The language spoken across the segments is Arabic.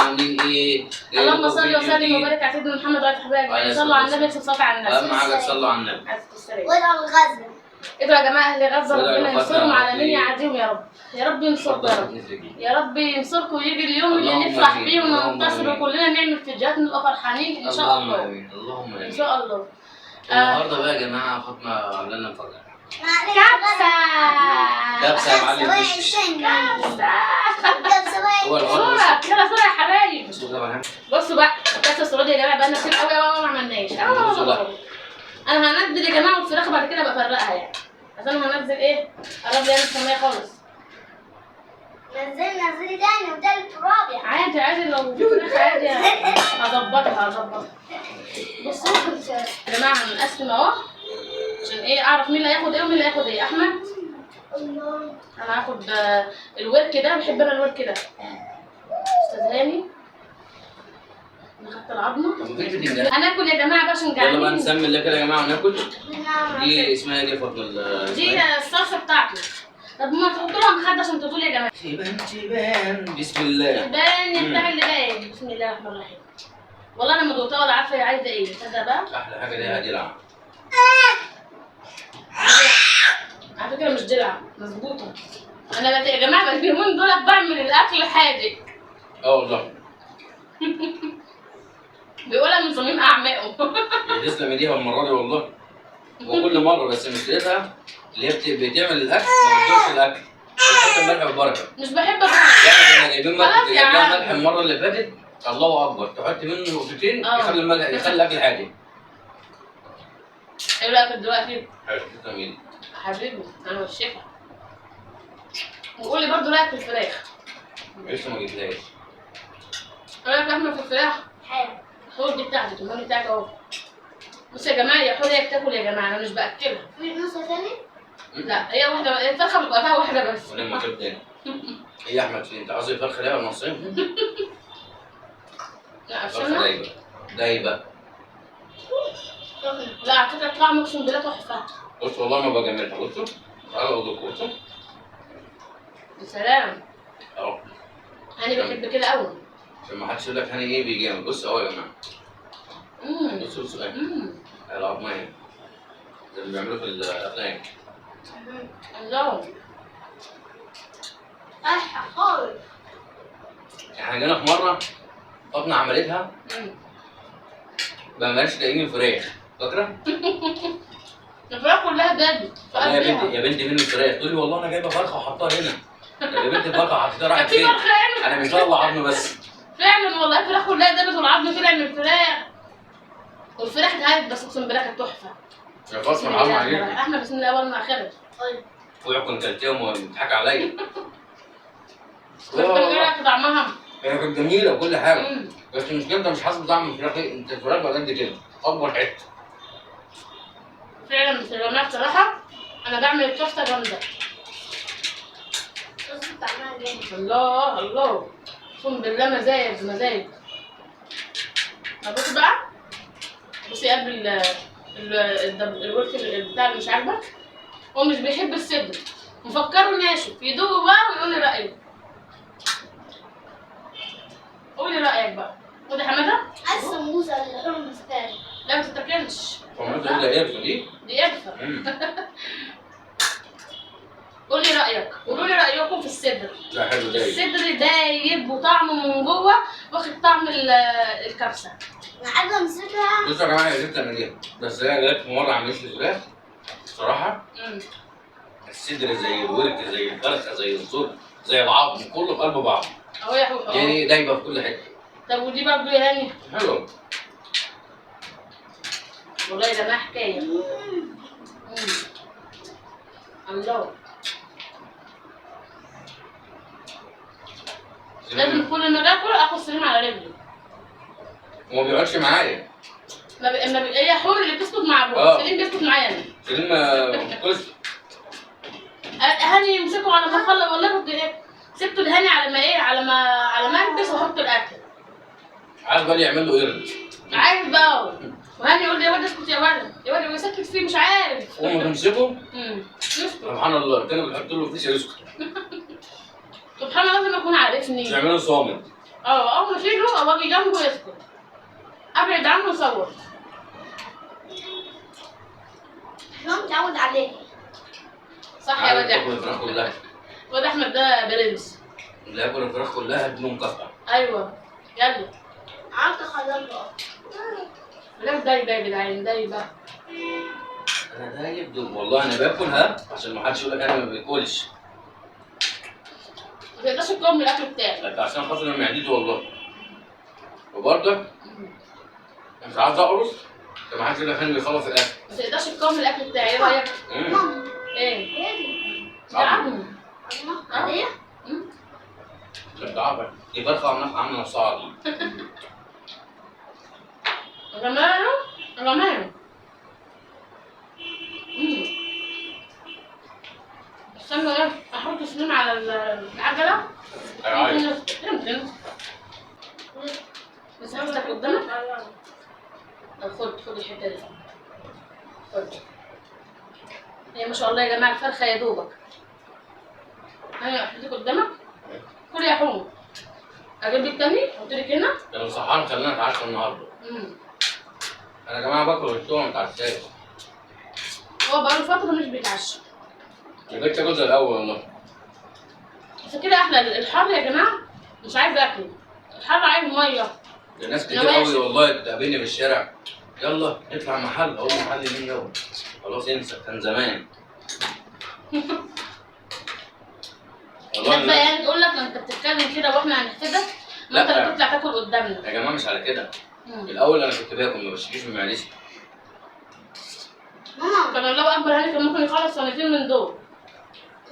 عاملين ايه؟ اللهم صل وسلم وبارك على سيدنا محمد وعلى حبايبي. صلوا على النبي صلى على النبي. اهم حاجه تصلوا على النبي. وادعوا لغزة. ادعوا يا جماعه اهل غزه ربنا ينصرهم على مين يعاديهم يا رب. يا رب ينصركم يا رب. يا رب ينصركم ويجي اليوم اللي نفرح بيه وننتصر وكلنا نعمل فيديوهات نبقى فرحانين ان شاء الله. اللهم امين. ان شاء الله. النهارده بقى يا جماعه فاطمه عامله لنا مفاجاه. كبسه. كبسه يا معلم. صورة يلا صورة يا حبايب. بصوا بقى الكبسه السعوديه يا جماعه بقالنا كتير قوي قوي ما عملناش. انا هنزل يا جماعه والفراخ بعد كده بفرقها يعني. عشان هنزل ايه؟ قرب لي انا السميه خالص. نزلي تاني وتالت ورابع. عادي لو في فراخ عادي هظبطها. بصوا يا جماعه هنقسم اهو عشان ايه اعرف مين اللي هياخد ايه ومين اللي هياخد ايه. احمد انا هاخد الورك ده، بحب انا الورك ده. استاذ هاني انا خدت العظمه. هناكل يا جماعه بقى عشان جعانين. يلا بقى نسمي الله كده يا جماعه وناكل. دي اسمها ايه يا فاطمه؟ دي الصلصه بتاعته. طب ما تحطوا لها مخده عشان تقولوا يا جماعه. تبان بسم الله. تبان بتاع اللي باين. بسم الله الرحمن الرحيم. والله انا ما دوقتها ولا عارفه هي عايزه ايه. تصدق بقى؟ احلى حاجه دي دلع. على فكره مش دلع، مظبوطه. انا بقى يا جماعه اليومين دول بعمل الاكل حادق. والله. بيقولها من صميم اعمائه. تسلم ايديها المره دي والله. وكل مره بس مشكلتها اللي هي بتعمل الاكل ما بتدوقش الاكل. بتحط الملح والبركه. مش بحب اكل. يعني كنا جايبين ملح المره اللي فاتت. الله اكبر تحط منه نقطتين يخلي الملح يخلي الاكل حادق. ايه رايك دلوقتي؟ حلو تسلم ايدك. حبيبي انا والشيخه. وقولي برضه رايك في الفراخ. لسه ما جبتهاش. ايه رايك يا احمد في الفراخ؟ حلو. الحوض دي بتاعتي، المهم بتاعك اهو. بصوا يا جماعه يا حوض هي بتاكل يا جماعه، انا مش باكلها. في نص تاني؟ لا هي واحده، الفرخه بيبقى فيها واحده بس. ولما اكل تاني. ايه يا احمد فين؟ انت عاوز الفرخه دي ولا نصين؟ لا الفرخه دايبه. لا على فكره طعم اقسم بالله تحفه. بص والله ما بجاملها. بصوا تعالوا اقول بصوا. يا سلام. اهو. هاني بحب كده قوي. عشان ما حدش يقول لك هاني ايه بيجامل. بص اهو يا جماعه. بصوا اهي. العظمه اهي. زي اللي بيعملوا في الافلام. الله. صح خالص. احنا جينا في مره فاطمه عملتها ما بقاش لاقيين الفراخ. فاكره؟ الفراخ كلها دابت. يا بنتي فين الفراخ؟ تقول لي والله انا جايبه فرخه وحطها هنا. يا بنتي الفرخه حطيتها راحت فين؟ انا مش طالع عظم بس. فعلا والله الفراخ كلها دابت والعظم طلع من الفراخ. والفراخ اتهرت بس اقسم بالله كانت تحفه. يا فاطمه حرام عليك. احنا بسم الله اول ما اخرت. طيب. وياكل كلتهم وبيضحك عليا. كنت بنقول طعمها. هي كانت جميله وكل حاجه. بس المشكله مش حاسس بطعم الفراخ. انت الفراخ بقى قد كده اكبر حته. فعلا بس يا جماعه بصراحه انا بعمل الكفته جامده. الله اقسم بالله مزاج. بص بقى بصي قبل الورك بتاع اللي مش عاجبك هو مش بيحب الصدر، مفكره ناشف، يدوقه بقى ويقول لي رايه. قولي رايك بقى. خد يا حماده. السمبوسه اللحوم مستاهله. لا ما تتاكلش. طعمها ايه قرفه دي؟ دي قرفه. قولي رايك، قولوا لي رايكم في الصدر. لا حلو دايب. الصدر دايب وطعمه من جوه واخد طعم الكبسه. انا عايزه امسكها. بصوا يا جماعه هي جبت منيها بس هي جت في مره عملت لي فراخ بصراحه. الصدر زي الورك زي الفرخه زي الزور زي العظم كله في قلب بعض. اهو يا حبيبي يعني دايبه في كل حته. طب ودي برضه يا هاني؟ حلو. والله يا جماعه حكايه. الله. لازم كل ما باكل اخد سليم على رجلي. وما بيقعدش معايا. هي حور اللي بتسكت مع ابوه، سليم بيسكت معايا انا. سليم قصه. هاني يمسكه على ما اخلص والله كنت ايه؟ سبته لهاني على ما البس واحط الاكل. عارف بقى يعمل له قرد. عارف بقى. وهاني يقول لي يا ولد اسكت يا ولد ويسكت فيه مش عارف. وما تمسكه يسكت. سبحان الله كانوا بيحطوا له فيش يسكت. سبحان الله لازم اكون عارفني. يعملوا صامت. اول ما اشيله او اجي جنبه يسكت، ابعد عنه يصور. هو متعود عليه. صح يا واد ياكل احمد؟ الفراخ كلها. واد احمد ده برنس. اللي ياكل الفراخ كلها بدون مكافأة. ايوه يلا. عارفة خلاص. لا دايبه يا جدعان دايبه. انا دايب والله انا باكلها عشان ما حدش يقول لك انا ما باكلش. ما تقدرش تكمل الاكل بتاعك. لكن عشان خاطر انا معدتي والله. وبرضك مش عايز اقرص فما حدش يقول لك انا بيخلص الاكل. ما تقدرش تكمل الاكل بتاعي، ايه رايك؟ ماما. ايه؟ ايه ده عظم. عليه؟ ده عبر دي فرخه عامله نفسها عظيم. غمانه غمانه. استنى ايه؟ احط سنون على العجله. ايوه يمكن. بس همسك قدامك. خد الحته دي. خد. هي ما شاء الله يا جماعه الفرخه يا دوبك. انا احطك قدامك. كل يا حمو. اجيب لك تاني؟ احط لك هنا. ده انا صحان خلينا نتعشى النهارده. انا يا جماعه باكل الفطور ما اتعشاش. هو بقاله فتره مش بيتعشى. يا بنت جوز الاول والله. عشان كده احلى الحر يا جماعه مش عايز اكل. الحر عايز ميه. ده ناس كتير قوي والله تقابلني في الشارع. يلا نطلع محل، اقول له محل مين يابا؟ خلاص انسى كان زمان. الناس بقى يعني تقول لك انت بتتكلم كده واحنا هنحسدك، ما انت اللي بتطلع تاكل قدامنا. يا جماعه مش على كده. الاول انا كنت باكل ما بشتكيش من معدتي. ماما. كان الله اكبر يعني كان ممكن يخلص سنتين من دول.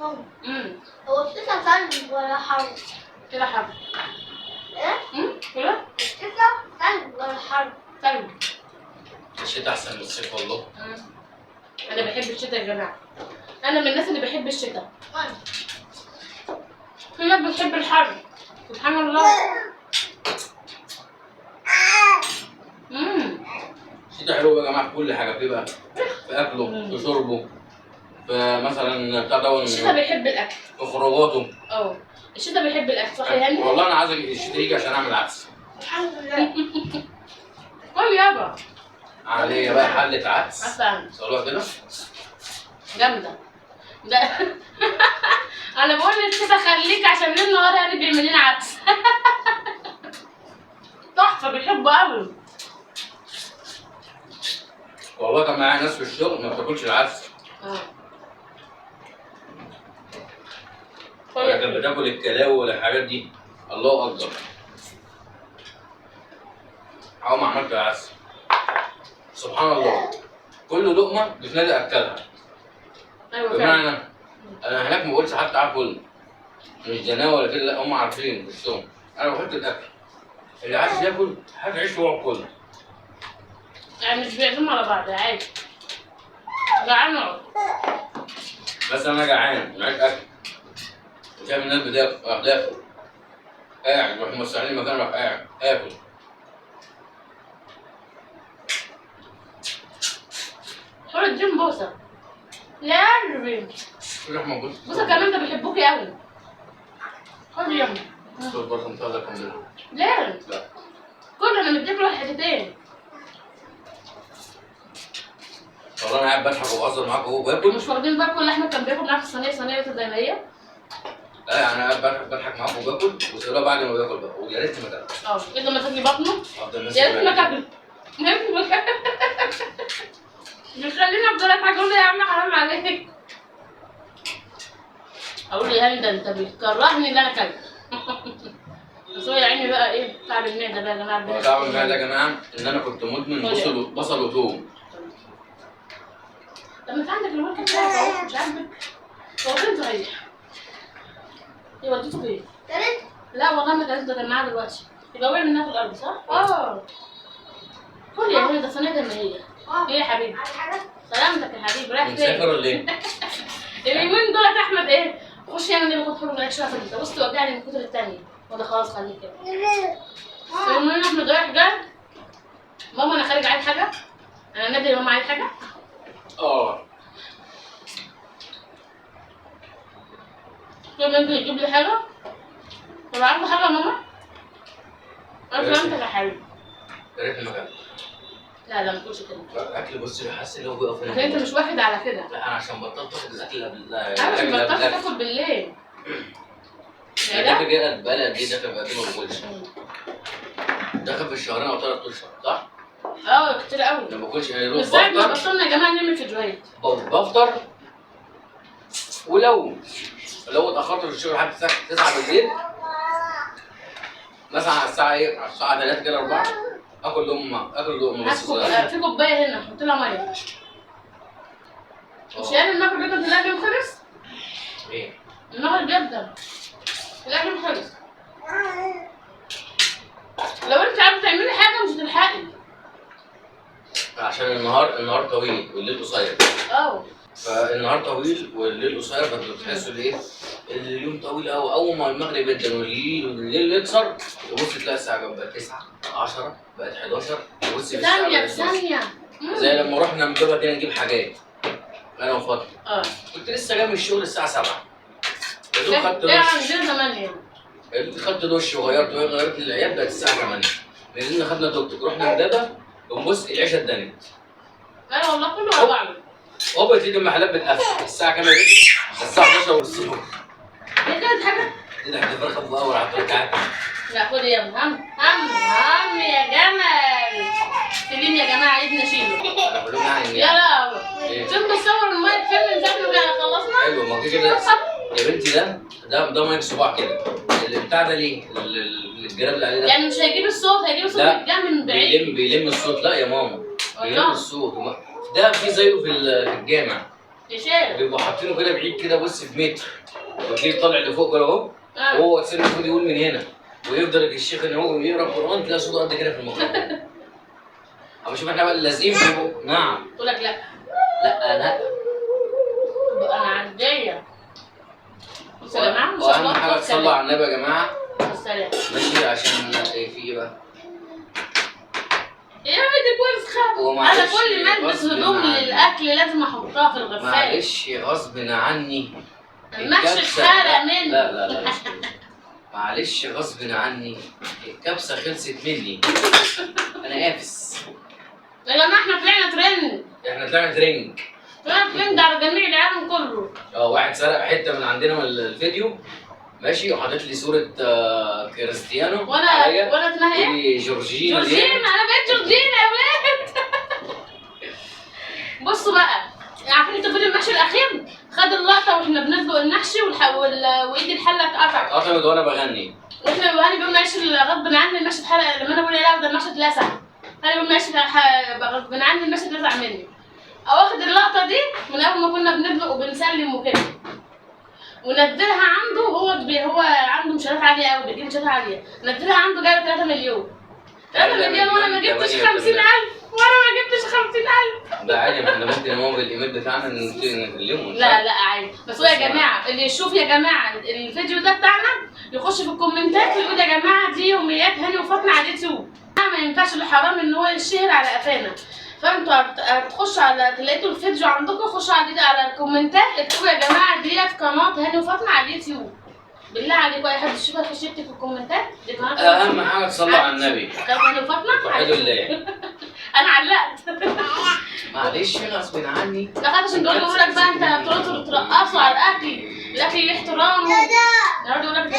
ماما. هو الشتا ثلج ولا حر؟ كده حر. ايه؟ كده؟ الشتا ثلج ولا حر؟ ثلج. الشتا احسن من الصيف والله. انا بحب الشتاء يا جماعه. انا من الناس اللي بحب الشتاء. في ناس بتحب الحر. سبحان الله. الشتا حلو يا جماعه في كل حاجه فيه بقى. في اكله في شربه في مثلا بتاع ده. الشتاء بيحب الاكل. في خروجاته. الشتاء بيحب الاكل صح يا هاني؟ والله انا عايز الشتا يجي عشان اعمل عدس. الحمد لله. كل يابا. عليا بقى حله عدس. مثلا. صلوها كده. جامده. ده انا بقول للشتا خليك عشان ليل نهار يعني بيعمل لنا عدس. تحفه بيحبه قوي. والله كان معايا ناس في الشغل ما بتاكلش العدس. ولا كانت بتاكل الكلاوي ولا الحاجات دي. الله اكبر. اول ما عملت العدس سبحان الله كل لقمه بتنادي اكلها. ايوه بمعنى انا هناك ما بقولش حتى تعال كل مش جناوي ولا كده، لا هم عارفين في الشغل انا بحط الاكل اللي عايز ياكل هات عيش وهو كله. يعني مش بيعزموا على بعض عادي. جعان اقعد. بس انا جعان معاك اكل وشايف الناس بتاكل راح داخل قاعد راح موسعين المكان راح قاعد اكل. حور الدين بوسه يا قلبي. كل واحد موجود. بوسه كمان ده بيحبوكي قوي. خد يلا. صوت برضه مطلع كمان. ليه؟ لا كل انا مديك له حتتين. والله انا قاعد بضحك وبهزر معاك وهو باكل. مش واخدين بالكم ان احمد كان بياكل معاك في صينيه زي ما هي؟ لا انا قاعد بضحك معاك وباكل وسيبها بعد ما باكل بقى ويا ريت ما تاكل. اذا ما تاكلي بطنه افضل الناس يا ريت ما تاكل. يا ريت ما تاكل. مش خليني افضل اضحك اقول له يا عم حرام عليك. اقول له يا هاني ده انت بتكرهني ان انا اكلت. بس هو يا عيني بقى ايه تعب المعده بقى يا جماعه. تعب المعده يا جماعه ان انا كنت مدمن بصل وثوم. طب ما انت عندك الورك بتاعك اهو مش عاجبك؟ هو فين صحيح؟ هي وديته فين؟ تالت؟ لا والله ما كانت ده كان معاه دلوقتي. يبقى وقع منها في الارض صح؟ كل يا هاني ده صينيه زي ما هي. ايه يا حبيبي؟ سلامتك يا حبيبي رايح فين؟ مسافر ولا ايه؟ اليومين دول يا احمد ايه؟ خش يعني اللي باخد حلو مالكش دعوه انت بص توجعني من الكتر التانيه وده خلاص خليك كده. اليومين احمد رايح جاي. ماما انا خارج عايز حاجه؟ انا نادي ماما عايز حاجه؟ كل ما يجي يجيب لي حاجه طب عارفه حاجه يا ماما؟ انا انت يا حبيبي. يا ريتني ما اكلت. لا لا ما تقولش كده. الاكل بص حاسس ان هو بيقف هنا. عشان انت مش واخد على كده. لا انا عشان بطلت اخد الاكل قبل انا مش بطلت تاكل بالليل. ده كده بقالي قد ايه داخل بقى ما باكلش. داخل في الشهرين او 3 اشهر صح؟ كتير قوي. ما باكلش من ساعة ما بطلنا يا جماعة نعمل فيديوهات. بفطر ولو اتاخرت في الشغل لحد الساعه 9 بالليل مثلا على الساعه ايه؟ على الساعه 3 كده 4 اكل لقمه بس. في كوبايه هنا حط لها ميه. مش يعني المغرب جدا الاكل خلص؟ ايه؟ المغرب جدا الاكل خلص. لو انت عايزه تعملي حاجه مش هتلحقي. عشان النهار طويل والليل قصير. فالنهار طويل والليل قصير فبتحسوا ايه؟ اليوم طويل قوي. اول ما المغرب يبدا والليل يكسر تبص تلاقي الساعه بقت 9 10 بقت 11 تبص في ثانيه زي لما رحنا امبابه كده نجيب حاجات انا وفاطمه. كنت لسه جاي من الشغل الساعه 7 يا دوب خدت دش. خدت دش وغيرت للعيال بقت الساعه 8 نزلنا خدنا توك توك رحنا امبابه ونبص العشاء اتدنت. لا والله كله على بعضه. هوبا تيجي المحلات بتقفل الساعه كام يا بنتي؟ الساعه 11 والصبح. هي كانت حاجه؟ كده هتفرخ ابو اول على الركعات. لا خد يا هم يا جمل. سليم يا جماعه عايزين نشيله. انا بقول لهم يعني يلا انتوا بتصوروا المايك فين من ساعه ما خلصنا؟ ايوه ما كده يا بنتي ده مايك صباع كده. البتاع ده ليه؟ الجراب اللي عليه ده يعني مش هيجيب الصوت بالجنب من بعيد. بيلم الصوت. لا يا ماما بيلم الصوت. ده في زيه في الجامع بيبقوا حاطينه كده بعيد كده بص في متر وتلاقيه طالع لفوق كده اهو وهو سنه المفروض يقول من هنا ويفضل الشيخ ان هو يقرا القران تلاقي صوته قد كده في الميكروفون. اما شوف احنا بقى لازقين فيه. نعم تقول لك لا انا عاديه. بص يا جماعه ان شاء واهم الله حاجه تصلوا على النبي يا جماعه. السلام ماشي عشان ايه في ايه بقى؟ يا بنتي كويس خالص. انا كل ما البس هدوم للاكل لازم احطها في الغسالة. معلش غصب عني. المحشي اتحرق مني. لا معلش غصب عني الكبسه خلصت مني. انا قافز. يا جماعه احنا طلعنا ترند. طلعنا ترند على جميع العالم كله. واحد سرق حته من عندنا من الفيديو ماشي وحاطط لي صوره كريستيانو وانا اسمها ايه؟ جورجينا. انا بقيت جورجينا يا ولاد. بصوا بقى عارفين انتوا فيديو المحشي الاخير خد اللقطه واحنا بنسلق المحشي وايد الحله اتقطعت وانا بغني واحنا بنغني بيقول معلش غصب عني المحشي اتحرق. لما انا بقول لا ده المحشي اتلسع انا بقول معلش غصب عني المحشي اتلسع مني. واخد اللقطه دي من اول ما كنا بنسلق وبنسلم وكده ونزلها عنده. هو عنده مشاهدات عاليه قوي بيجيب مشاهدات عاليه. نزلها عنده جايبه 3 مليون. 3 مليون وانا ما جبتش 50,000 ده عادي ما احنا ممكن نمول بالايميل بتاعنا نكلمه. لا عادي بس هو يا جماعه اللي يشوف يا جماعه الفيديو ده بتاعنا يخش في الكومنتات ويقول يا جماعه دي يوميات هاني وفاطمه على اليوتيوب. ما ينفعش الحرام ان هو يشهر على قفانا. فانتوا هتخشوا على تلاقوا الفيديو عندكم خشوا على الكومنتات اكتبوا يا جماعه ديت قناه هاني وفاطمه على اليوتيوب. بالله عليكم اي حد يشوفها يخش يكتب في الكومنتات دي قناه. اهم حاجه تصلوا على النبي. قناه هاني وفاطمه. توحدوا الله. انا علقت. معلش غصب عني. لا خلاص عشان دول يقول لك بقى انت بتقعدوا ترقصوا على الاكل ليه احترامه. يقعدوا يقول لك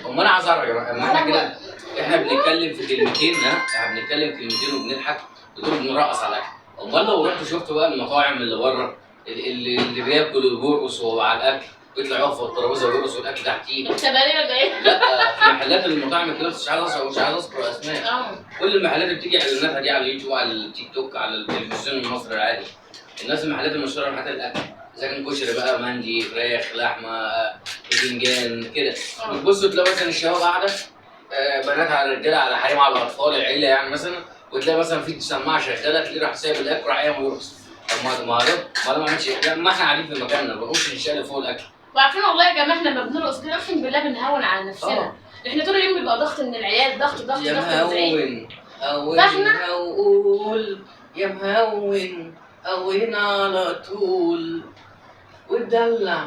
امال انا عايز اعرف يا جماعه اما احنا كده احنا بنتكلم في كلمتين احنا بنتكلم كلمتين وبنضحك بتقول بنرقص على الاكل. امال لو رحتوا شفتوا بقى المطاعم اللي بره اللي بياكل وبيرقص وهو على الاكل ويطلع يقف في الترابيزه ويرقص والاكل تحتيه. التباريه ولا ايه؟ لا في محلات المطاعم كده مش عايز اذكر اسماء. كل المحلات اللي بتيجي اعلاناتها دي على اليوتيوب على التيك توك على التلفزيون المصري العادي. الناس المحلات المشهوره محلات الاكل اذا كان كشري بقى مندي فراخ لحمه باذنجان كده. بتبصوا تلاقوا مثلا الشباب قاعده بنات على رجاله على حريم على اطفال العيله يعني مثلا وتلاقي مثلا في سماعه شغاله تلاقيه راح سايب الاكل راح قايم ويرقص. طب ما عملش ما احنا قاعدين في مكاننا ما بنقومش نشتغل فوق الاكل. وعارفين والله يا جماعه احنا لما بنرقص كده اقسم بالله بنهون على نفسنا. احنا طول اليوم بيبقى ضغط من العيال ضغط فاحنا اقول يا مهون قوينا على طول وتدلع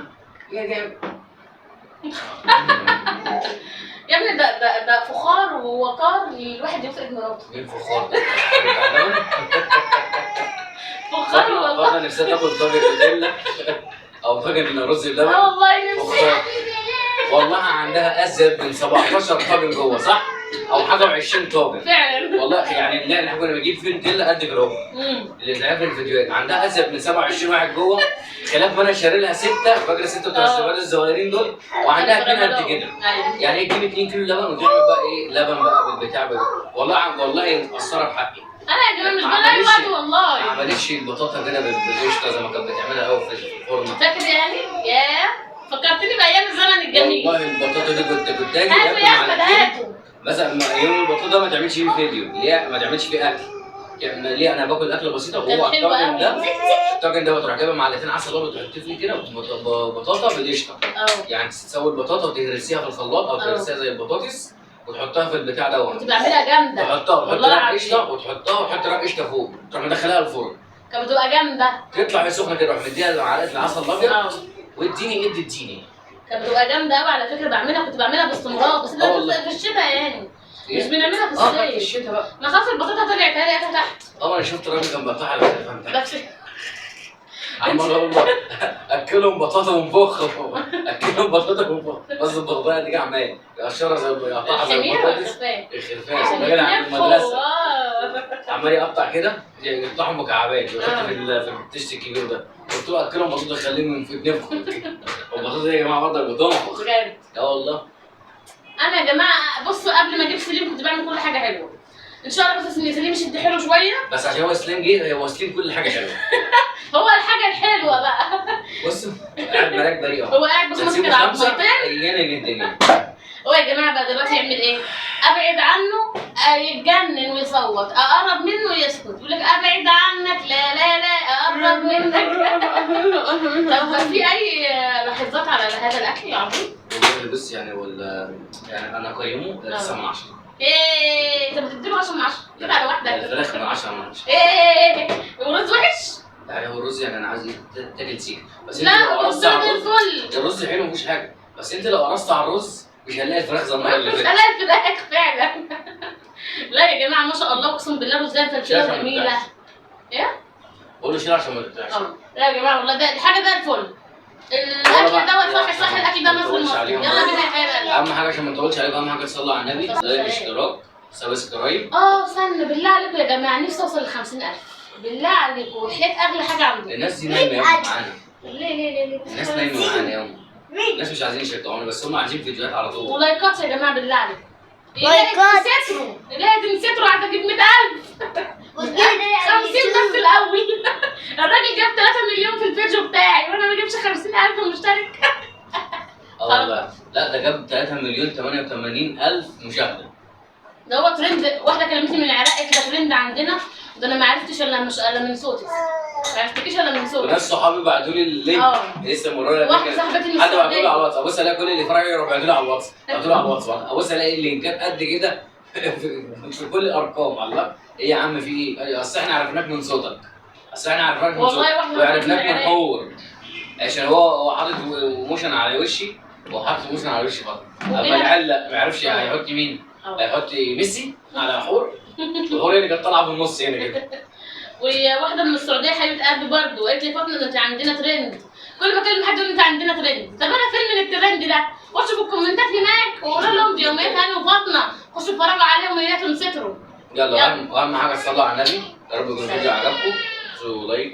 يا يا ابني ده فخار ووقار الواحد يفقد مراته. مين فخار ده؟ بتاع لبن؟ فخار والله. فاطمة نفسها تاكل طاجن نوتيلا او طاجن رز بلبن. والله نفسي. فخار. والله عندها ازيد من 17 طاجن جوه صح؟ او حاجه و20 طاجن. فعلا والله يعني اللي احنا كنا بنجيب فيه نوتيلا قد كده اهو. اللي بنلاقيها في الفيديوهات عندها ازيد من 27 واحد جوه، خلاف ما انا شاري لها 6 فاكره 6 بتوع الشباب الصغيرين دول، وعندها 2 قد كده. يعني هي تجيب 2 كيلو لبن وتعمل بقى ايه لبن بقى بالبتاع بقى. والله متأثره بحقي. انا يا جماعه مش بلاقي وقت والله. ما عملتش البطاطا كده بالقشطه زي ما كانت بتعملها قوي في الفرن. فاكر يعني؟ ياه فكرتني بايام الزمن الجميل. والله البطاطا دي كنت اجي هاتوا يا احمد هاتوا. مثلا يوم البطاطا ما تعملش فيه فيديو، ليه ما تعملش فيه اكل؟ يعني ليه انا باكل اكله بسيطه وهو الطاجن ده بتروح جايبه معلقتين عسل ابيض وتحط فيه كده بطاطا بالقشطه. يعني تسوي البطاطا وتهرسيها في الخلاط او تهرسيها زي البطاطس وتحطها في البتاع دوت. كنت بعملها جامده. تحطها وتحط رق قشطه وتحطها وتحط رق قشطه فوق، تروح مدخلها الفرن. كانت بتبقى جامده. تطلع هي سخنه كده، روح مديها معلقه العسل الابيض واديني اديني. كانت بتبقى جامده قوي على فكره، كنت بعملها باستمرار، بس ده في الشتاء يعني. مش بنعملها في الصيف. في الشتاء بقى. ما خلاص البطاطا طلعت اهي لقيتها تحت. انا شفت راجل كان بيقطعها على التليفون تحت. بس عمال اقول له اكلهم بطاطا ومبخ، اكلهم بطاطا ومبخ، بس البطاطا دي عمال يقشرها زي يقطعها زي البطاطس. الخرفان الراجل عند المدرسه عمال يقطع كده يقطعهم مكعبات ويحط في التيست الكبير ده. قلت له اكلهم بطاطا خليهم في نفخهم والبطاطا دي يا جماعه برضه بتنفخ بجد. والله. انا يا جماعه بصوا قبل ما اجيب سليم كنت بعمل كل حاجه حلوه. ان شاء الله بس ان سليم يشد حلو شويه. بس عشان هو سليم جه هو سليم كل حاجه حلوه. هو الحاجه الحلوه بقى. بص قاعد مراك بريء هو قاعد بس ماسك العصايتين. ايانا جدا. هو يا جماعه بقى دلوقتي يعمل ايه؟ ابعد عنه يتجنن ويصوت، اقرب منه يسكت، يقول لك ابعد عنك لا لا لا اقرب منك. طب في اي لاحظات على هذا الاكل يا عبود؟ والله بص يعني يعني انا قيمه 9 من 10. ايه انت بتديله 10 من 10 كده على واحده؟ الفراخ من 10 من 10. ايه والرز وحش؟ يعني هو الرز يعني انا عايز تاكل سيك بس انت لا لو قرصت على الفل. الرز حلو مفيش حاجه، بس انت لو قرصت على الرز مش هنلاقي الفراخ زي المره اللي مش فاتت. هلاقي الفراخ فعلا. لا يا جماعه ما شاء الله اقسم بالله الرزايه مفلفله جميله. ايه؟ قول له شيل عشان ما تقطعش. لا يا جماعه والله ده حاجه زي الفل. الاكل دوت صح الاكل ده مصري. يلا بينا يا حبايبي. اهم حاجه عشان ما نطولش عليكم، اهم حاجه تصلوا على النبي، لايك اشتراك سبسكرايب. استنى بالله عليكم يا جماعه نفسي اوصل ل 50,000 بالله عليكم وحياه اغلى حاجه عندكم. الناس دي نايمه يوم معانا. ليه الناس نايمه معانا يوم. الناس مش عايزين يشجعونا بس هم عايزين فيديوهات على طول. ولايكات يا جماعه بالله عليكم. لايكات. لازم ستروا عايزه اجيب 100,000. 50 بس الاول. الراجل جاب 3 مليون في الفيديو بتاعي وانا ما جبتش 50,000 مشترك. والله لا ده جاب 3 مليون 88,000 مشاهده. ده هو ترند. واحده كلمتني من العراق كده ترند عندنا، ده انا ما عرفتش الا من صوتك. ما عرفتكيش الا من صوتك. وناس صحابي بعتوا لي اللينك لسه مرة واحده صاحبتي من حد بعتوا لي السعوديه. على الواتس، ابص الاقي كل اللي فرق يروح بعتوا لي على الواتس، بعتوا لي على الواتس ابص الاقي اللينكات قد كده في كل الارقام. الله ايه يا عم في ايه؟ اصل احنا عرفناك من صوتك، وعرفناك من حور عشان هو حاطط موشن على وشي وحاطط موشن على وشي برضه. اما العيال لا ما يعرفش هيحط مين، هيحط ميسي على حور وحور اللي كانت طالعه في النص هنا كده. وواحده من السعوديه حبيبه قلبي برضه قالت لي فاطمه انت عندنا ترند، كل ما اكلم حد يقول انت عندنا ترند. طب انا فين من الترند ده؟ خشوا في الكومنتات هناك وقولوا لهم دي يومين هاني وفاطمه، خشوا اتفرجوا عليهم وياكلوا ستروا. يلا واهم حاجه تصلوا على النبي. يا رب يكون الفيديو عجبكم. لايك